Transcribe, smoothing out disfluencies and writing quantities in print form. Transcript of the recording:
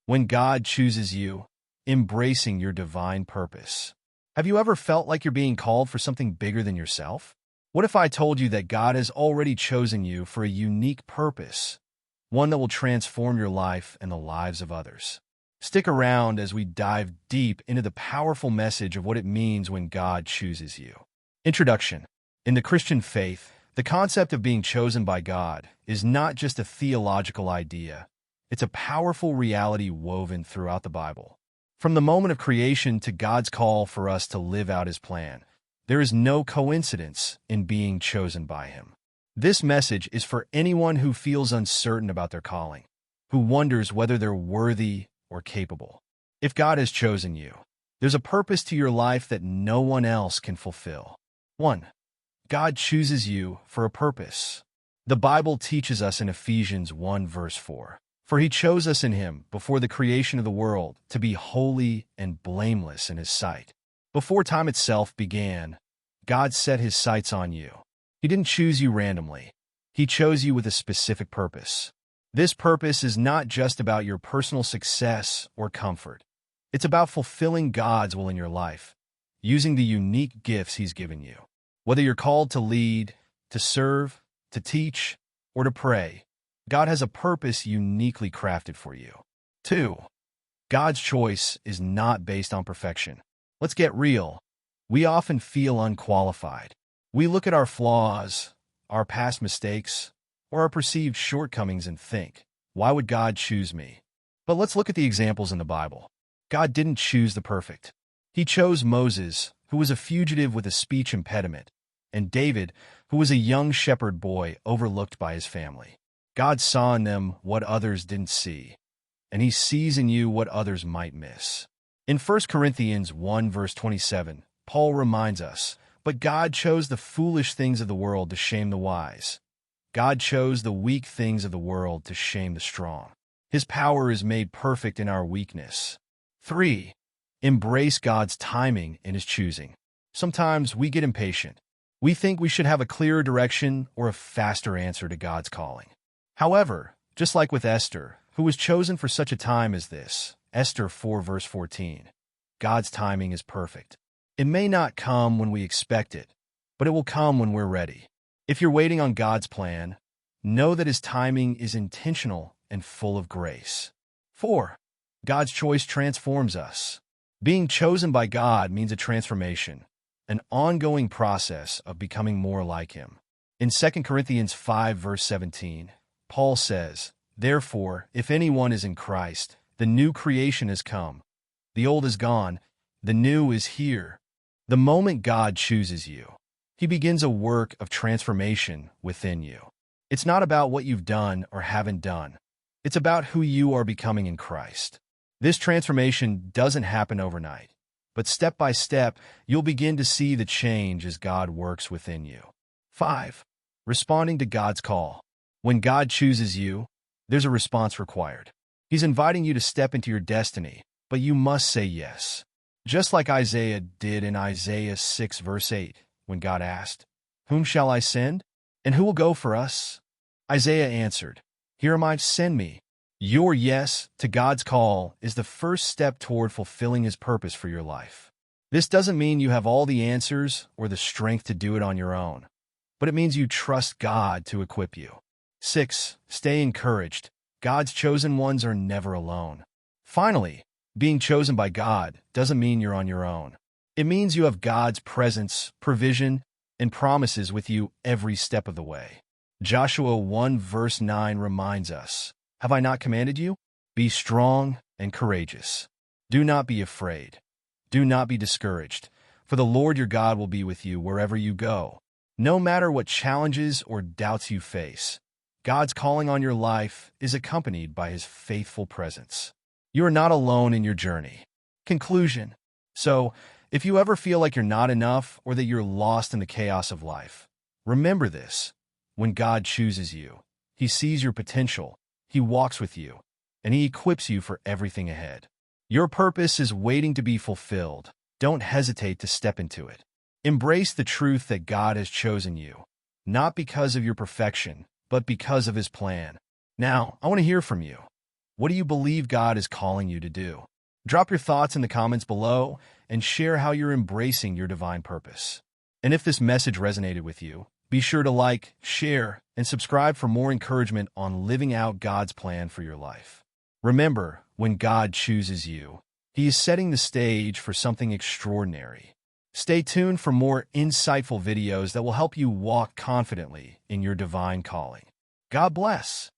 When God chooses you, embracing your divine purpose. Have you ever felt like you're being called for something bigger than yourself? What if I told you that God has already chosen you for a unique purpose, one that will transform your life and the lives of others? Stick around as we dive deep into the powerful message of what it means when God chooses you. Introduction. In the Christian faith, the concept of being chosen by God is not just a theological idea. It's a powerful reality woven throughout the Bible. From the moment of creation to God's call for us to live out His plan, there is no coincidence in being chosen by Him. This message is for anyone who feels uncertain about their calling, who wonders whether they're worthy or capable. If God has chosen you, there's a purpose to your life that no one else can fulfill. 1. God chooses you for a purpose. The Bible teaches us in Ephesians 1 verse 4, "For He chose us in Him before the creation of the world to be holy and blameless in His sight." Before time itself began, God set His sights on you. He didn't choose you randomly. He chose you with a specific purpose. This purpose is not just about your personal success or comfort. It's about fulfilling God's will in your life, using the unique gifts He's given you. Whether you're called to lead, to serve, to teach, or to pray, God has a purpose uniquely crafted for you. 2. God's choice is not based on perfection. Let's get real. We often feel unqualified. We look at our flaws, our past mistakes, or our perceived shortcomings and think, why would God choose me? But let's look at the examples in the Bible. God didn't choose the perfect. He chose Moses, who was a fugitive with a speech impediment, and David, who was a young shepherd boy overlooked by his family. God saw in them what others didn't see, and He sees in you what others might miss. In 1 Corinthians 1 verse 27, Paul reminds us, "But God chose the foolish things of the world to shame the wise. God chose the weak things of the world to shame the strong. His power is made perfect in our weakness." 3. Embrace God's timing in His choosing. Sometimes we get impatient. We think we should have a clearer direction or a faster answer to God's calling. However, just like with Esther, who was chosen for such a time as this, Esther 4 verse 14, God's timing is perfect. It may not come when we expect it, but it will come when we're ready. If you're waiting on God's plan, know that His timing is intentional and full of grace. 4. God's choice transforms us. Being chosen by God means a transformation, an ongoing process of becoming more like Him. In 2 Corinthians 5 verse 17, Paul says, "Therefore, if anyone is in Christ, the new creation has come. The old is gone, the new is here." The moment God chooses you, He begins a work of transformation within you. It's not about what you've done or haven't done. It's about who you are becoming in Christ. This transformation doesn't happen overnight, but step by step, you'll begin to see the change as God works within you. 5. Responding to God's call. When God chooses you, there's a response required. He's inviting you to step into your destiny, but you must say yes. Just like Isaiah did in Isaiah 6 verse 8, when God asked, "Whom shall I send? And who will go for us?" Isaiah answered, "Here am I, send me." Your yes to God's call is the first step toward fulfilling His purpose for your life. This doesn't mean you have all the answers or the strength to do it on your own, but it means you trust God to equip you. 6. Stay encouraged. God's chosen ones are never alone. Finally, being chosen by God doesn't mean you're on your own. It means you have God's presence, provision, and promises with you every step of the way. Joshua 1 verse 9 reminds us, "Have I not commanded you? Be strong and courageous. Do not be afraid. Do not be discouraged, for the Lord your God will be with you wherever you go." No matter what challenges or doubts you face, God's calling on your life is accompanied by His faithful presence. You are not alone in your journey. Conclusion. So, if you ever feel like you're not enough or that you're lost in the chaos of life, remember this. When God chooses you, He sees your potential, He walks with you, and He equips you for everything ahead. Your purpose is waiting to be fulfilled. Don't hesitate to step into it. Embrace the truth that God has chosen you, not because of your perfection, but because of His plan. Now, I want to hear from you. What do you believe God is calling you to do? Drop your thoughts in the comments below and share how you're embracing your divine purpose. And if this message resonated with you, be sure to like, share, and subscribe for more encouragement on living out God's plan for your life. Remember, when God chooses you, He is setting the stage for something extraordinary. Stay tuned for more insightful videos that will help you walk confidently in your divine calling. God bless.